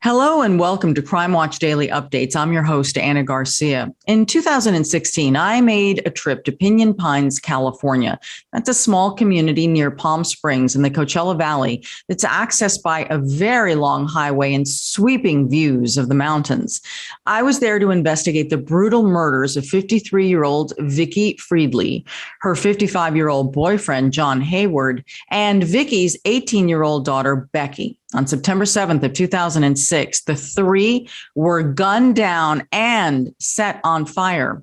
Hello and welcome to Crime Watch Daily Updates. I'm your host, Anna Garcia. In 2016, I made a trip to Pinyon Pines, California. That's a small community near Palm Springs in the Coachella Valley that's accessed by a very long highway and sweeping views of the mountains. I was there to investigate the brutal murders of 53-year-old Vicki Friedli, her 55-year-old boyfriend, Jon Hayward, and Vicki's 18-year-old daughter, Becky. On September 7th of 2006, the three were gunned down and set on fire.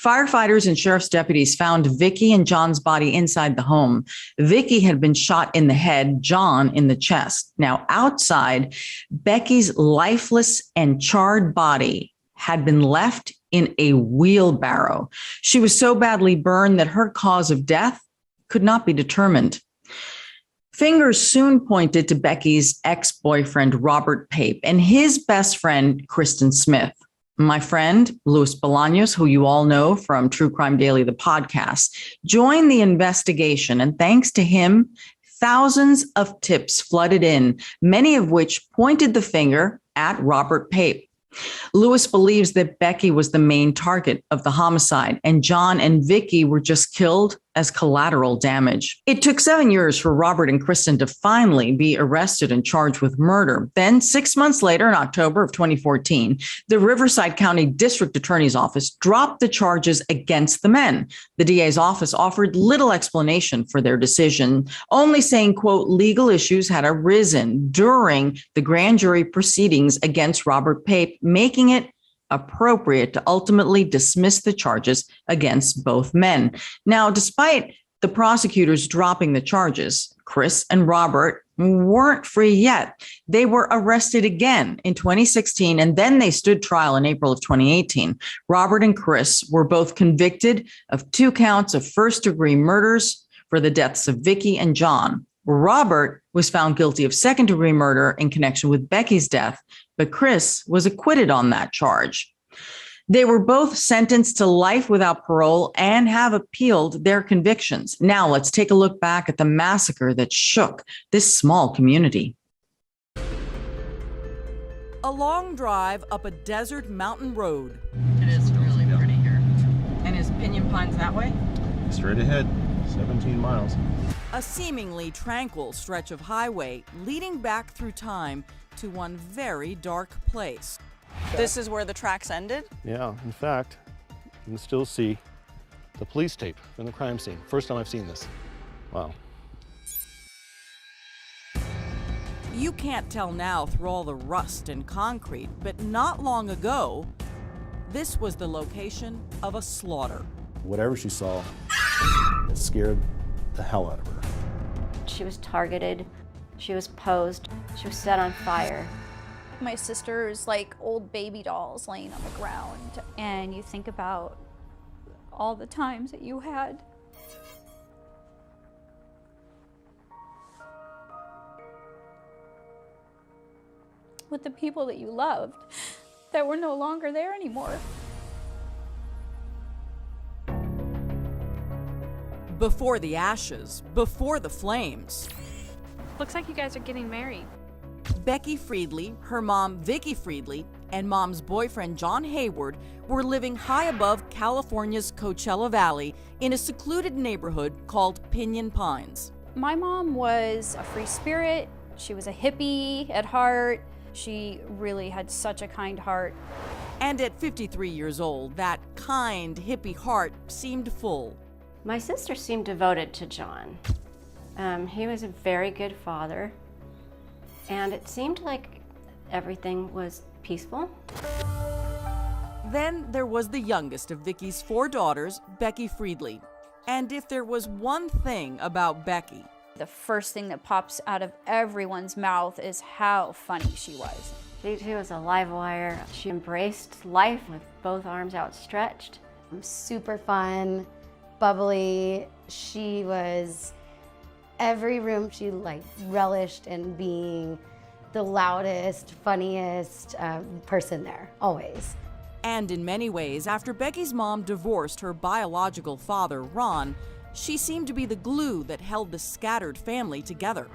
Firefighters and Sheriff's deputies found Vicki and Jon's body inside the home. Vicki had been shot in the head, Jon in the chest. Now, outside, Becky's lifeless and charred body had been left in a wheelbarrow. She was so badly burned that her cause of death could not be determined. Fingers soon pointed to Becky's ex-boyfriend, Robert Pape, and his best friend, Cristin Smith. My friend, Luis Bolaños, who you all know from True Crime Daily, the podcast, joined the investigation. And thanks to him, thousands of tips flooded in, many of which pointed the finger at Robert Pape. Luis believes that Becky was the main target of the homicide, and Jon and Vicki were just killed as collateral damage. It took 7 years for Robert and Cristin to finally be arrested and charged with murder. Then 6 months later, in October of 2014, the Riverside County District Attorney's Office dropped the charges against the men. The DA's office offered little explanation for their decision, only saying, quote, legal issues had arisen during the grand jury proceedings against Robert Pape, making it appropriate to ultimately dismiss the charges against both men. Now, despite the prosecutors dropping the charges, Chris and Robert weren't free yet. They were arrested again in 2016, and then they stood trial in April of 2018. Robert and Chris were both convicted of 2 counts of first-degree murders for the deaths of Vicki and Jon. Robert was found guilty of second-degree murder in connection with Becky's death, but Chris was acquitted on that charge. They were both sentenced to life without parole and have appealed their convictions. Now let's take a look back at the massacre that shook this small community. A long drive up a desert mountain road. It is really pretty here. And is Pinyon Pines that way? Straight ahead, 17 miles. A seemingly tranquil stretch of highway leading back through time to one very dark place. This is where the tracks ended? Yeah, in fact, you can still see the police tape from the crime scene. First time I've seen this. Wow. You can't tell now through all the rust and concrete, but not long ago, this was the location of a slaughter. Whatever she saw, it scared the hell out of her. She was targeted, she was posed, she was set on fire. My sister's like old baby dolls laying on the ground, and you think about all the times that you had with the people that you loved that were no longer there anymore. Before the ashes, before the flames. Looks like you guys are getting married. Becky Friedli, her mom Vicki Friedli, and mom's boyfriend Jon Hayward were living high above California's Coachella Valley in a secluded neighborhood called Pinyon Pines. My mom was a free spirit. She was a hippie at heart. She really had such a kind heart. And at 53 years old, that kind hippie heart seemed full. My sister seemed devoted to Jon. He was a very good father, and it seemed like everything was peaceful. Then there was the youngest of Vicki's 4 daughters, Becky Friedli. And if there was one thing about Becky, The first thing that pops out of everyone's mouth is how funny she was. She was a live wire. She embraced life with both arms outstretched. Super fun, bubbly. She was, every room she relished in being the loudest, funniest person there, always. And in many ways, after Becky's mom divorced her biological father, Ron, she seemed to be the glue that held the scattered family together.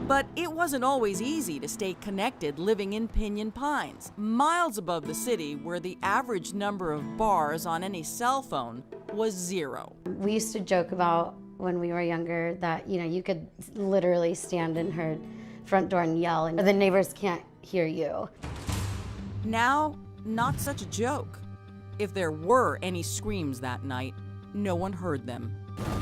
But it wasn't always easy to stay connected living in Pinyon Pines, miles above the city where the average number of bars on any cell phone was 0. We used to joke about when we were younger that, you could literally stand in her front door and yell and the neighbors can't hear you. Now, not such a joke. If there were any screams that night, no one heard them.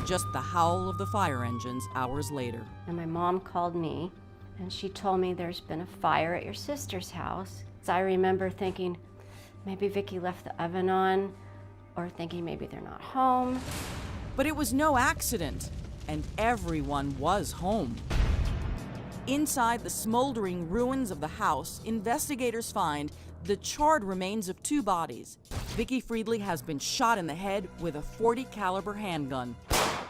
Just the howl of the fire engines hours later. And my mom called me and she told me there's been a fire at your sister's house. So I remember thinking maybe Vicki left the oven on, or thinking maybe they're not home. But it was no accident, and everyone was home. Inside the smoldering ruins of the house, investigators find the charred remains of 2 bodies. Vicki Friedli has been shot in the head with a .40 caliber handgun.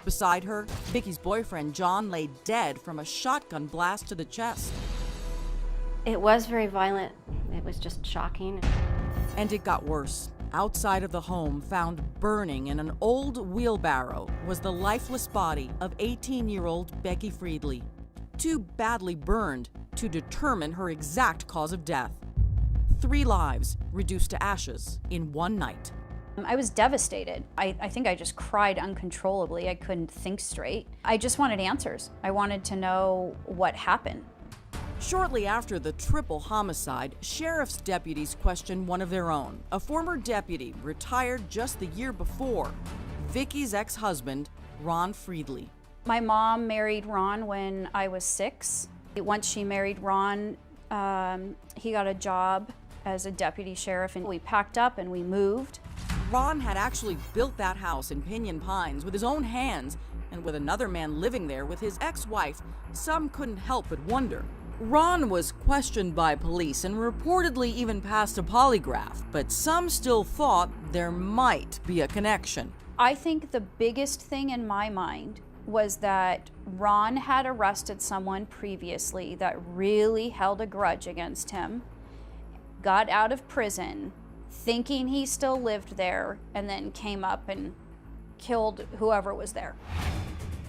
Beside her, Vicki's boyfriend Jon lay dead from a shotgun blast to the chest. It was very violent. It was just shocking. And it got worse. Outside of the home, found burning in an old wheelbarrow, was the lifeless body of 18-year-old Becky Friedli, too badly burned to determine her exact cause of death. 3 lives reduced to ashes in one night. I was devastated. I think I just cried uncontrollably. I couldn't think straight. I just wanted answers. I wanted to know what happened. Shortly after the triple homicide, sheriff's deputies questioned one of their own, a former deputy retired just the year before, Vicki's ex-husband, Jon Friedli. My mom married Ron when I was 6. Once she married Ron, he got a job as a deputy sheriff, and we packed up and we moved. Ron had actually built that house in Pinyon Pines with his own hands, and with another man living there with his ex-wife, some couldn't help but wonder. Ron was questioned by police and reportedly even passed a polygraph, but some still thought there might be a connection. I think the biggest thing in my mind was that Ron had arrested someone previously that really held a grudge against him, got out of prison, thinking he still lived there, and then came up and killed whoever was there.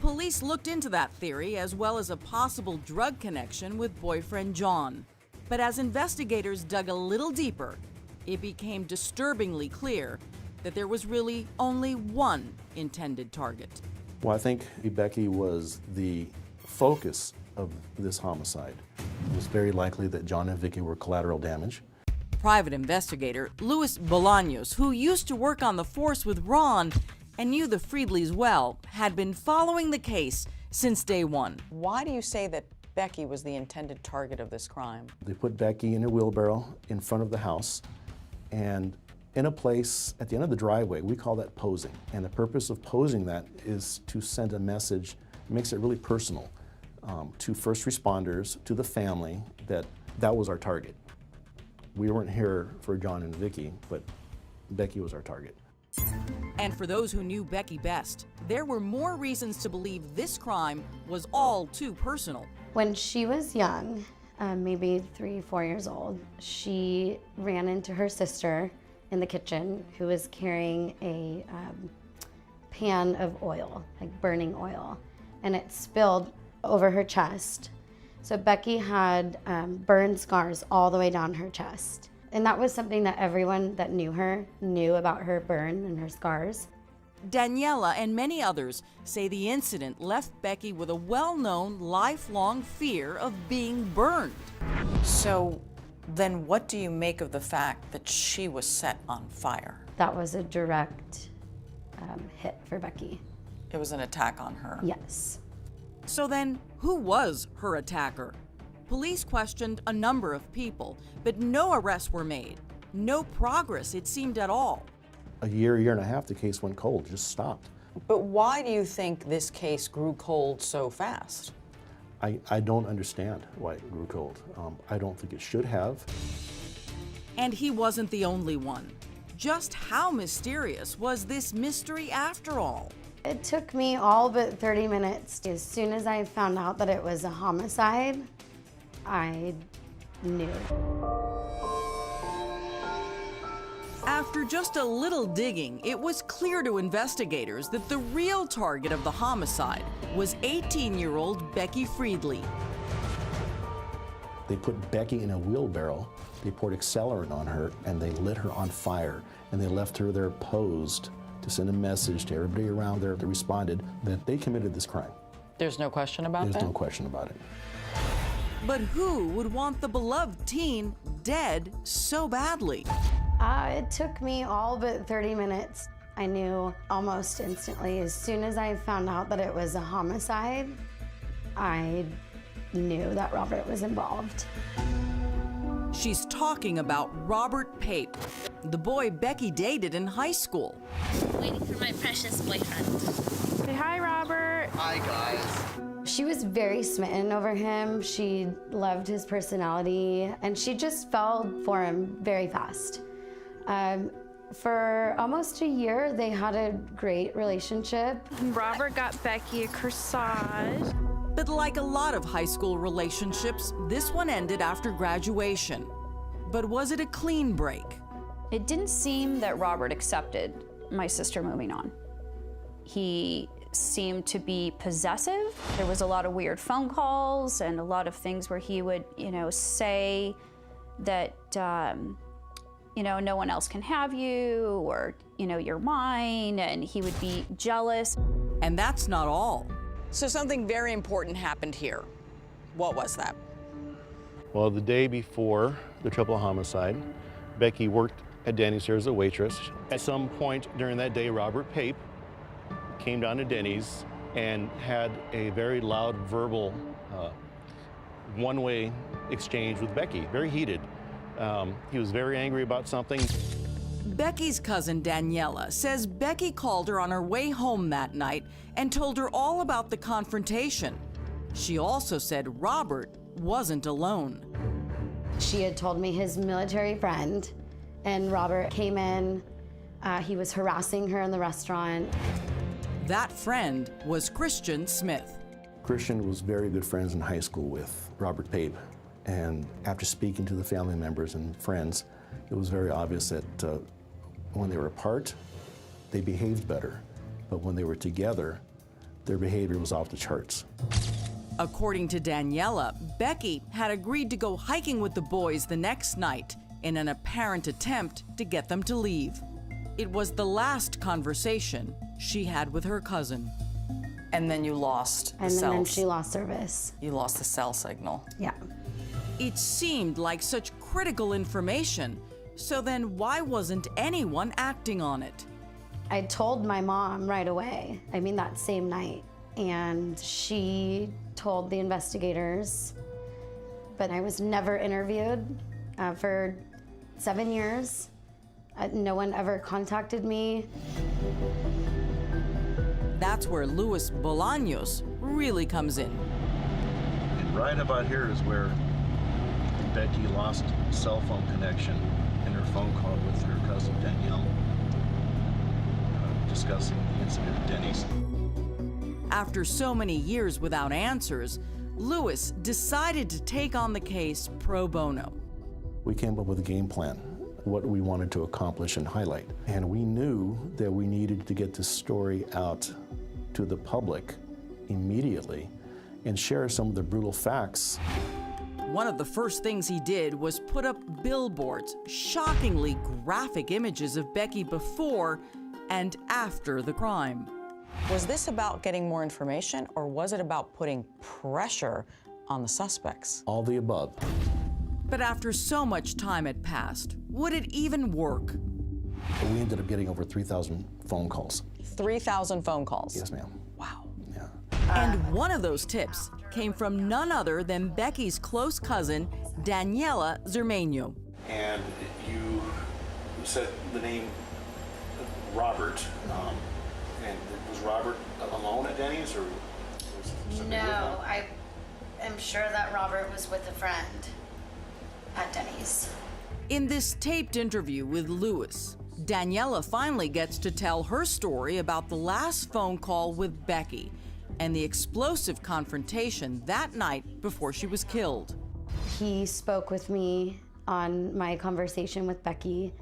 Police looked into that theory as well as a possible drug connection with boyfriend Jon. But as investigators dug a little deeper, it became disturbingly clear that there was really only one intended target. Well, I think Becky was the focus of this homicide. It was very likely that Jon and Vicki were collateral damage. Private investigator Luis Bolaños, who used to work on the force with Ron and knew the Friedlis well, had been following the case since day one. Why do you say that Becky was the intended target of this crime? They put Becky in a wheelbarrow in front of the house, and in a place at the end of the driveway. We call that posing. And the purpose of posing that is to send a message, it makes it really personal, to first responders, to the family, that was our target. We weren't here for Jon and Vicki, but Becky was our target. And for those who knew Becky best, there were more reasons to believe this crime was all too personal. When she was young, maybe 3, 4 years old, she ran into her sister in the kitchen who was carrying a pan of oil, like burning oil, and it spilled over her chest. So Becky had burn scars all the way down her chest. And that was something that everyone that knew her knew about her burn and her scars. Daniela and many others say the incident left Becky with a well-known lifelong fear of being burned. So then what do you make of the fact that she was set on fire? That was a direct hit for Becky. It was an attack on her. Yes. So then, who was her attacker? Police questioned a number of people, but no arrests were made. No progress, it seemed, at all. A year and a half, the case went cold, just stopped. But why do you think this case grew cold so fast? I don't understand why it grew cold. I don't think it should have. And he wasn't the only one. Just how mysterious was this mystery after all? It took me all but 30 minutes. As soon as I found out that it was a homicide, I knew. After just a little digging, it was clear to investigators that the real target of the homicide was 18-year-old Becky Friedli. They put Becky in a wheelbarrow, they poured accelerant on her, and they lit her on fire. And they left her there posed to send a message to everybody around there that responded that they committed this crime. There's no question about that? There's no question about it. But who would want the beloved teen dead so badly? It took me all but 30 minutes. I knew almost instantly. As soon as I found out that it was a homicide, I knew that Robert was involved. She's talking about Robert Pape, the boy Becky dated in high school. Waiting for my precious boyfriend. Say hi, Robert. Hi, guys. She was very smitten over him. She loved his personality, and she just fell for him very fast. For almost a year, they had a great relationship. Robert got Becky a corsage. But like a lot of high school relationships, this one ended after graduation. But was it a clean break? It didn't seem that Robert accepted my sister moving on. He seemed to be possessive. There was a lot of weird phone calls and a lot of things where he would, say that, no one else can have you, or, you're mine, and he would be jealous. And that's not all. So something very important happened here. What was that? Well, the day before the triple homicide, Becky worked at Denny's here as a waitress. At some point during that day, Robert Pape came down to Denny's and had a very loud verbal one-way exchange with Becky, very heated. He was very angry about something. Becky's cousin Daniela says Becky called her on her way home that night and told her all about the confrontation. She also said Robert wasn't alone. She had told me his military friend, and Robert came in. He was harassing her in the restaurant. That friend was Cristin Smith. Cristin was very good friends in high school with Robert Pape, and after speaking to the family members and friends, it was very obvious that when they were apart, they behaved better, but when they were together, their behavior was off the charts. According to Daniela, Becky had agreed to go hiking with the boys the next night in an apparent attempt to get them to leave. It was the last conversation she had with her cousin. And then you lost the And cells. then she lost service. You lost the cell signal. Yeah. It seemed like such critical information, so then why wasn't anyone acting on it? I told my mom right away, that same night, and she told the investigators, but I was never interviewed for 7 years. No one ever contacted me. That's where Luis Bolaños really comes in. And right about here is where Becky lost cell phone connection in her phone call with her cousin Danielle, discussing the incident at Denny's. After so many years without answers, Luis decided to take on the case pro bono. We came up with a game plan, what we wanted to accomplish and highlight. And we knew that we needed to get this story out to the public immediately and share some of the brutal facts. One of the first things he did was put up billboards, shockingly graphic images of Becky before and after the crime. Was this about getting more information, or was it about putting pressure on the suspects? All the above. But after so much time had passed, would it even work? We ended up getting over 3,000 phone calls. 3,000 phone calls? Yes, ma'am. Wow. Yeah. And one of those tips came from none other than Becky's close cousin, Daniela Zermeño. And you said the name Robert, and was Robert alone at Denny's, or was somebody with him? I am sure that Robert was with a friend at Denny's. In this taped interview with Luis, Daniela finally gets to tell her story about the last phone call with Becky and the explosive confrontation that night before she was killed. He spoke with me on my conversation with Becky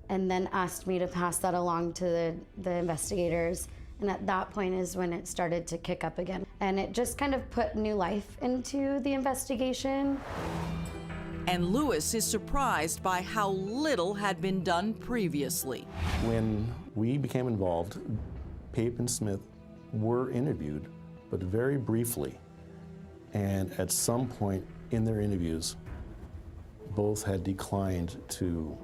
and then asked me to pass that along to the investigators. And at that point is when it started to kick up again. And it just kind of put new life into the investigation. And Luis is surprised by how little had been done previously. When we became involved, Pape and Smith were interviewed, but very briefly. And at some point in their interviews, both had declined to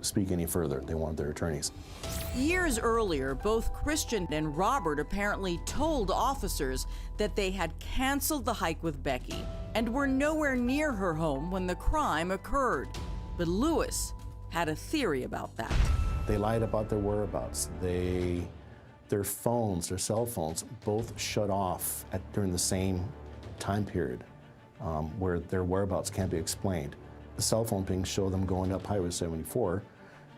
speak any further. They wanted their attorneys. Years earlier, both Cristin and Robert apparently told officers that they had canceled the hike with Becky and were nowhere near her home when the crime occurred. But Luis had a theory about that. They lied about their whereabouts. Their phones, their cell phones, both shut off during the same time period where their whereabouts can't be explained. The cell phone pings show them going up Highway 74.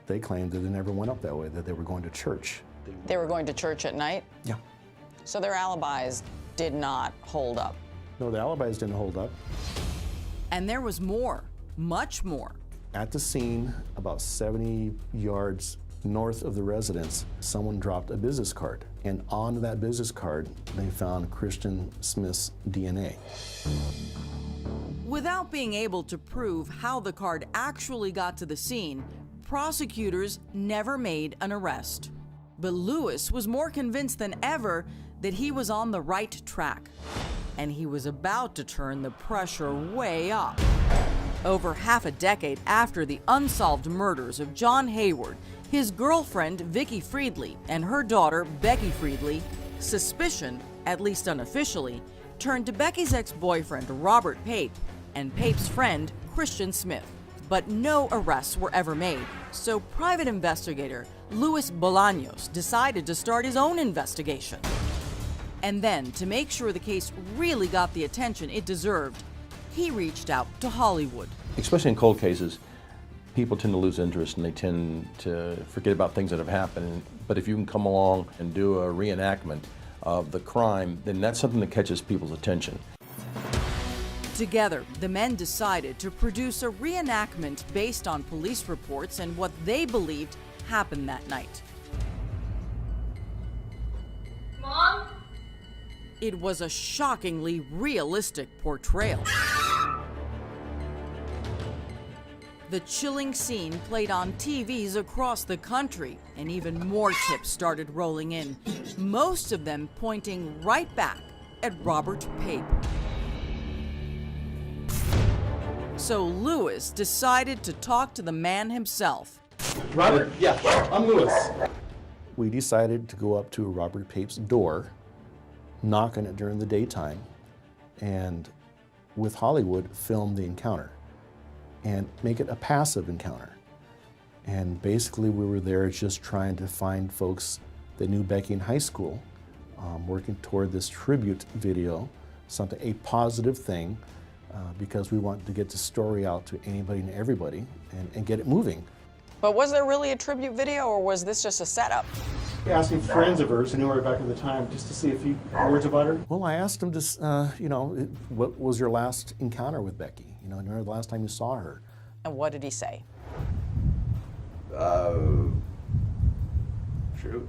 They claimed that they never went up that way, that they were going to church. They were going to church at night? Yeah. So their alibis did not hold up? No, the alibis didn't hold up. And there was more, much more. At the scene, about 70 yards north of the residence, someone dropped a business card. And on that business card, they found Cristin Smith's DNA. Without being able to prove how the card actually got to the scene, prosecutors never made an arrest. But Luis was more convinced than ever that he was on the right track, and he was about to turn the pressure way up. Over half a decade after the unsolved murders of Jon Hayward, his girlfriend Vicki Friedli, and her daughter Becky Friedli, suspicion, at least unofficially, turned to Becky's ex-boyfriend Robert Pape and Pape's friend Cristin Smith. But no arrests were ever made, so private investigator Luis Bolaños decided to start his own investigation. And then, to make sure the case really got the attention it deserved, he reached out to Hollywood. Especially in cold cases, people tend to lose interest and they tend to forget about things that have happened. But if you can come along and do a reenactment of the crime, then that's something that catches people's attention. Together, the men decided to produce a reenactment based on police reports and what they believed happened that night. Mom? It was a shockingly realistic portrayal. The chilling scene played on TVs across the country, and even more tips started rolling in, most of them pointing right back at Robert Pape. So Luis decided to talk to the man himself. Robert, yeah, I'm Luis. We decided to go up to Robert Pape's door, knock on it during the daytime, and with Hollywood, film the encounter and make it a passive encounter. And basically we were there just trying to find folks that knew Becky in high school, working toward this tribute video, a positive thing, because we wanted to get the story out to anybody and everybody and get it moving. But was there really a tribute video, or was this just a setup? Asking friends of hers who knew her back at the time just to see a few words about her. Well, I asked them to, what was your last encounter with Becky? You know, remember the last time you saw her? And what did he say? Shoot,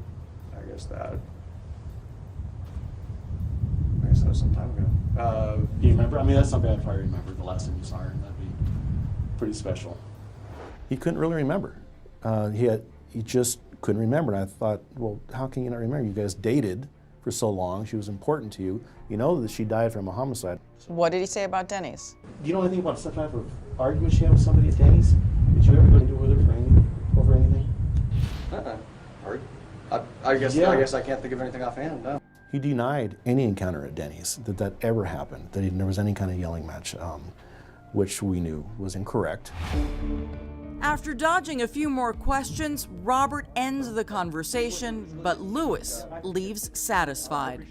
I guess that was some time ago. Do you remember? I mean, that's not bad if I remember the last time you saw her. That'd be pretty special. He couldn't really remember. He just couldn't remember. And I thought, well, how can you not remember? You guys dated for so long. She was important to you. You know that she died from a homicide. What did he say about Denny's? Do you know anything about some type of argument she had with somebody at Denny's? Did you ever go into it with her over anything? I guess I can't think of anything offhand, no. He denied any encounter at Denny's, that ever happened, that there was any kind of yelling match, which we knew was incorrect. After dodging a few more questions, Robert ends the conversation, but Luis leaves satisfied.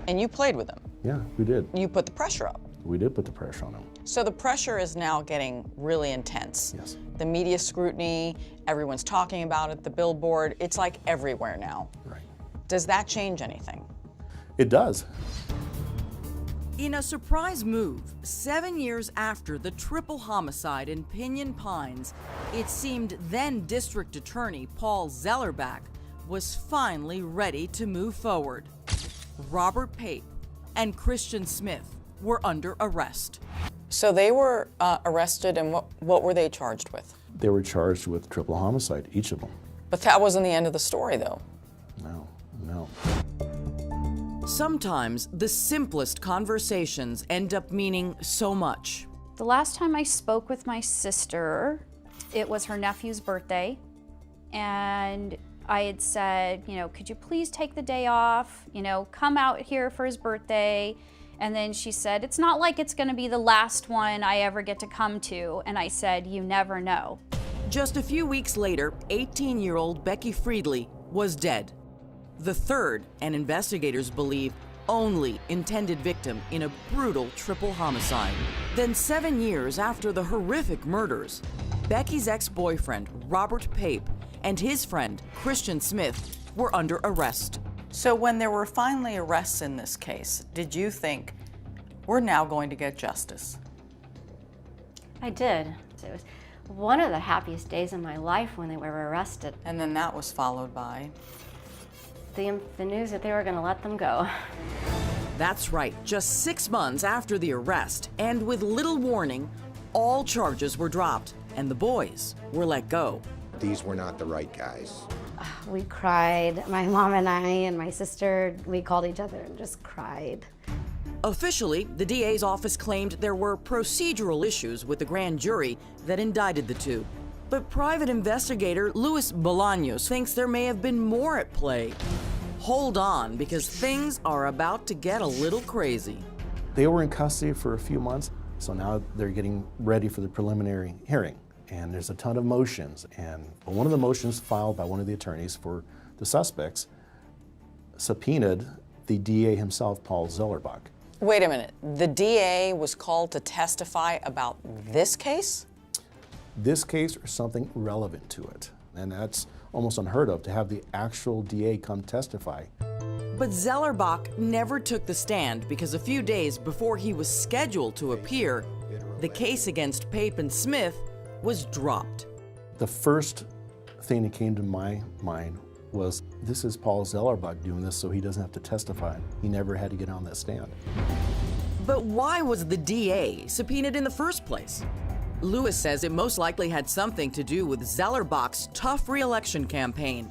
And you played with him? Yeah, we did. You put the pressure up? We did put the pressure on him. So the pressure is now getting really intense. Yes. The media scrutiny, everyone's talking about it, the billboard, it's like everywhere now. Right. Does that change anything? It does. In a surprise move, 7 years after the triple homicide in Pinyon Pines, it seemed then District Attorney Paul Zellerbach was finally ready to move forward. Robert Pape and Cristin Smith were under arrest. So they were arrested, and what were they charged with? They were charged with triple homicide, each of them. But that wasn't the end of the story, though. No. Sometimes the simplest conversations end up meaning so much. The last time I spoke with my sister, it was her nephew's birthday, and I had said, you know, could you please take the day off, you know, come out here for his birthday. And then she said, it's not like it's gonna be the last one I ever get to come to. And I said, you never know. Just a few weeks later, 18-year-old Becky Friedli was dead. The third, and investigators believe, only intended victim in a brutal triple homicide. Then 7 years after the horrific murders, Becky's ex-boyfriend, Robert Pape, and his friend, Cristin Smith, were under arrest. So when there were finally arrests in this case, did you think, we're now going to get justice? I did. It was one of the happiest days of my life when they were arrested. And then that was followed by? The news that they were going to let them go. That's right, just 6 months after the arrest, and with little warning, all charges were dropped, and the boys were let go. These were not the right guys. We cried. My mom and I and my sister, we called each other and just cried. Officially, the DA's office claimed there were procedural issues with the grand jury that indicted the two. But private investigator Luis Bolaños thinks there may have been more at play. Hold on, because things are about to get a little crazy. They were in custody for a few months, so now they're getting ready for the preliminary hearing. And there's a ton of motions, and one of the motions filed by one of the attorneys for the suspects subpoenaed the DA himself, Paul Zellerbach. Wait a minute, the DA was called to testify about this case? This case or something relevant to it, and that's almost unheard of, to have the actual DA come testify. But Zellerbach never took the stand because a few days before he was scheduled to appear, the case against Pape and Smith was dropped. The first thing that came to my mind was, this is Paul Zellerbach doing this so he doesn't have to testify. He never had to get on that stand. But why was the DA subpoenaed in the first place? Luis says it most likely had something to do with Zellerbach's tough re-election campaign,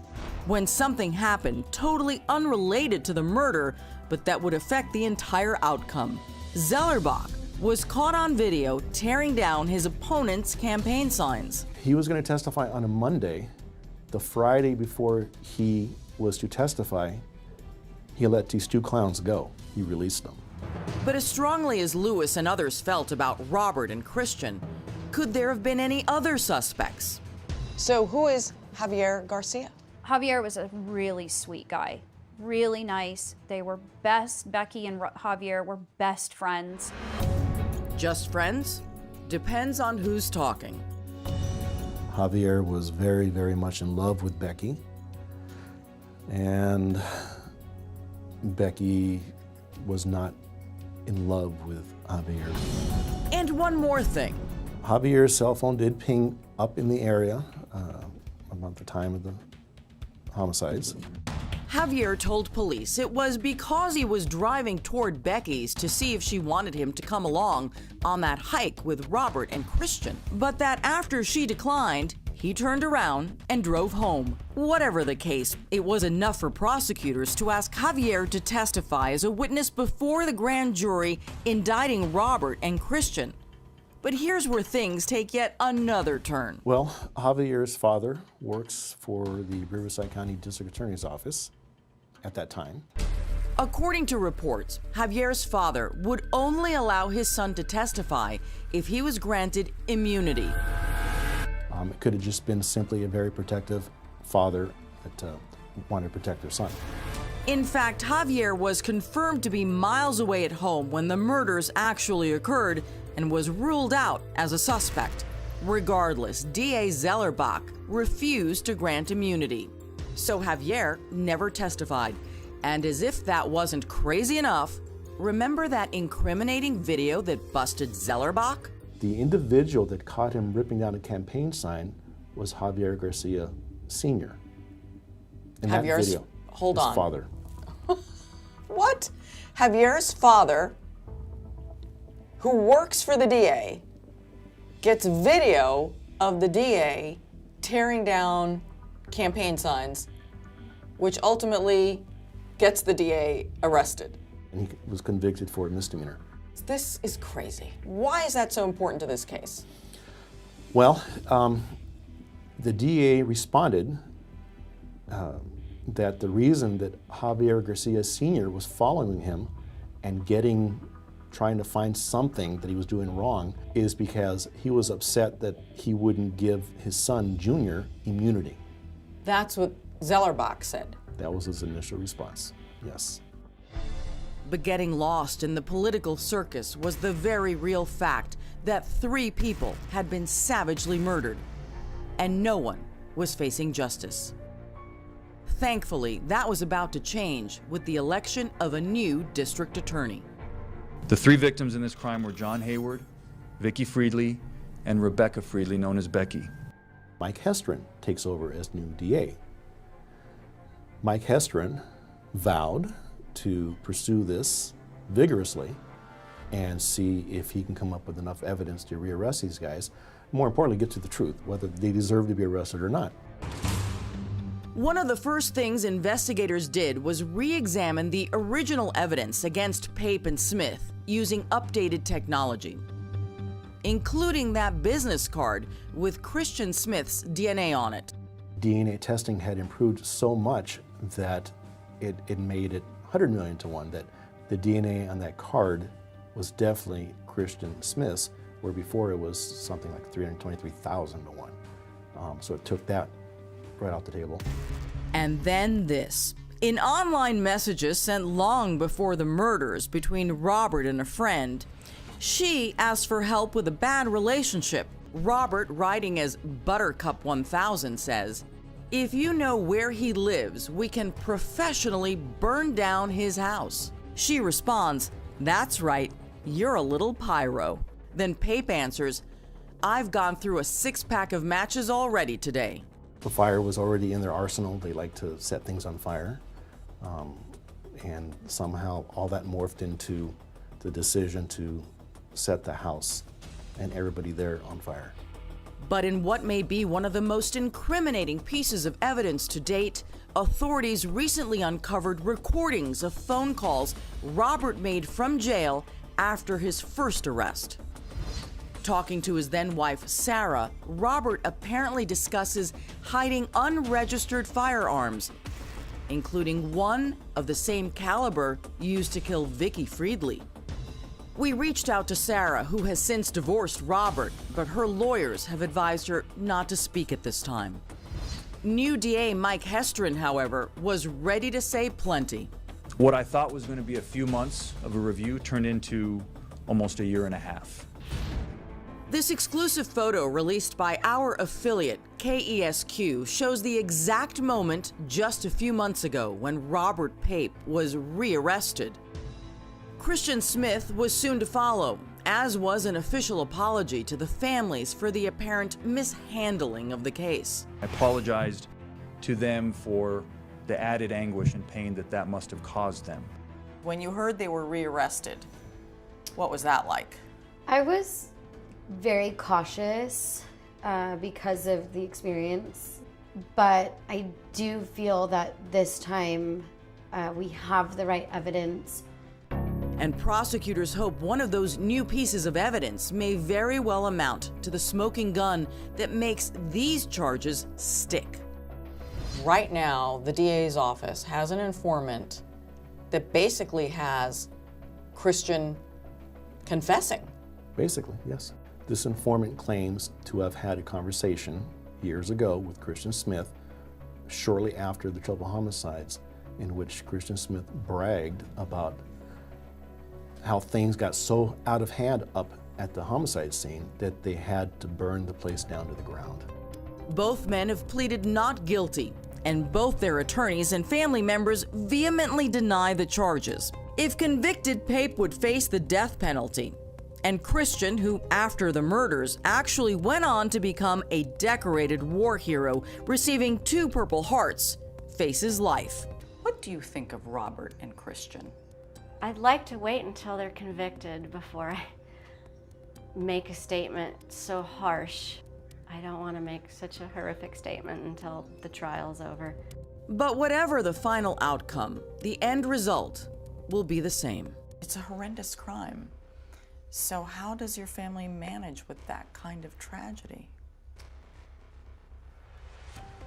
when something happened totally unrelated to the murder, but that would affect the entire outcome. Zellerbach was caught on video tearing down his opponent's campaign signs. He was going to testify on a Monday. The Friday before he was to testify, he let these two clowns go. He released them. But as strongly as Luis and others felt about Robert and Cristin, could there have been any other suspects? So who is Javier Garcia? Javier was a really sweet guy, really nice. They were Becky and Javier were best friends. Just friends? Depends on who's talking. Javier was very, very much in love with Becky, and Becky was not in love with Javier. And one more thing. Javier's cell phone did ping up in the area about the time of the homicides. Javier told police it was because he was driving toward Becky's to see if she wanted him to come along on that hike with Robert and Cristin, but that after she declined, he turned around and drove home. Whatever the case, it was enough for prosecutors to ask Javier to testify as a witness before the grand jury indicting Robert and Cristin. But here's where things take yet another turn. Well, Javier's father works for the Riverside County District Attorney's Office at that time. According to reports, Javier's father would only allow his son to testify if he was granted immunity. It could have just been simply a very protective father that wanted to protect their son. In fact, Javier was confirmed to be miles away at home when the murders actually occurred and was ruled out as a suspect. Regardless, DA Zellerbach refused to grant immunity. So Javier never testified. And as if that wasn't crazy enough, remember that incriminating video that busted Zellerbach? The individual that caught him ripping down a campaign sign was Javier Garcia Sr. In that Javier's, video, hold his on. father. What? Javier's father who works for the DA, gets video of the DA tearing down campaign signs, which ultimately gets the DA arrested. And he was convicted for a misdemeanor. This is crazy. Why is that so important to this case? Well, the DA responded that the reason that Javier Garcia Sr. was following him and trying to find something that he was doing wrong is because he was upset that he wouldn't give his son, Junior, immunity. That's what Zellerbach said. That was his initial response, yes. But getting lost in the political circus was the very real fact that 3 people had been savagely murdered, and no one was facing justice. Thankfully, that was about to change with the election of a new district attorney. The 3 victims in this crime were Jon Hayward, Vicki Friedli, and Rebecca Friedli, known as Becky. Mike Hestrin takes over as new DA. Mike Hestrin vowed to pursue this vigorously and see if he can come up with enough evidence to rearrest these guys. More importantly, get to the truth, whether they deserve to be arrested or not. One of the first things investigators did was re-examine the original evidence against Pape and Smith using updated technology, including that business card with Cristin Smith's DNA on it. DNA testing had improved so much that it made it 100 million to 1 that the DNA on that card was definitely Cristin Smith's, where before it was something like 323,000 to 1. So it took that right off the table. And then this. In online messages sent long before the murders between Robert and a friend, she asked for help with a bad relationship. Robert, writing as Buttercup 1000, says, "If you know where he lives, we can professionally burn down his house." She responds, "That's right, you're a little pyro." Then Pape answers, "I've gone through a 6-pack of matches already today." The fire was already in their arsenal. They like to set things on fire. And somehow all that morphed into the decision to set the house and everybody there on fire. But in what may be one of the most incriminating pieces of evidence to date, authorities recently uncovered recordings of phone calls Robert made from jail after his first arrest. Talking to his then-wife, Sarah, Robert apparently discusses hiding unregistered firearms, including one of the same caliber used to kill Vicki Friedli. We reached out to Sarah, who has since divorced Robert, but her lawyers have advised her not to speak at this time. New DA Mike Hestrin, however, was ready to say plenty. What I thought was going to be a few months of a review turned into almost a year and a half. This exclusive photo released by our affiliate, KESQ, shows the exact moment just a few months ago when Robert Pape was rearrested. Cristin Smith was soon to follow, as was an official apology to the families for the apparent mishandling of the case. I apologized to them for the added anguish and pain that must have caused them. When you heard they were rearrested, what was that like? I was very cautious because of the experience, but I do feel that this time we have the right evidence. And prosecutors hope one of those new pieces of evidence may very well amount to the smoking gun that makes these charges stick. Right now, the DA's office has an informant that basically has Cristin confessing. Basically, yes. This informant claims to have had a conversation years ago with Cristin Smith shortly after the triple homicides, in which Cristin Smith bragged about how things got so out of hand up at the homicide scene that they had to burn the place down to the ground. Both men have pleaded not guilty, and both their attorneys and family members vehemently deny the charges. If convicted, Pape would face the death penalty. And Cristin, who after the murders actually went on to become a decorated war hero, receiving 2 Purple Hearts, faces life. What do you think of Robert and Cristin? I'd like to wait until they're convicted before make a statement so harsh. I don't want to make such a horrific statement until the trial's over. But whatever the final outcome, the end result will be the same. It's a horrendous crime. So how does your family manage with that kind of tragedy?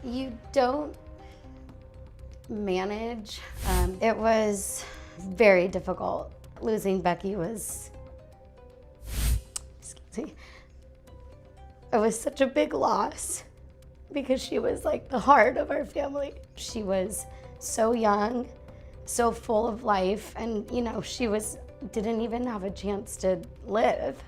You don't manage. It was very difficult. Losing Becky was, excuse me, it was such a big loss because she was like the heart of our family. She was so young, so full of life, and you know, she didn't even have a chance to live.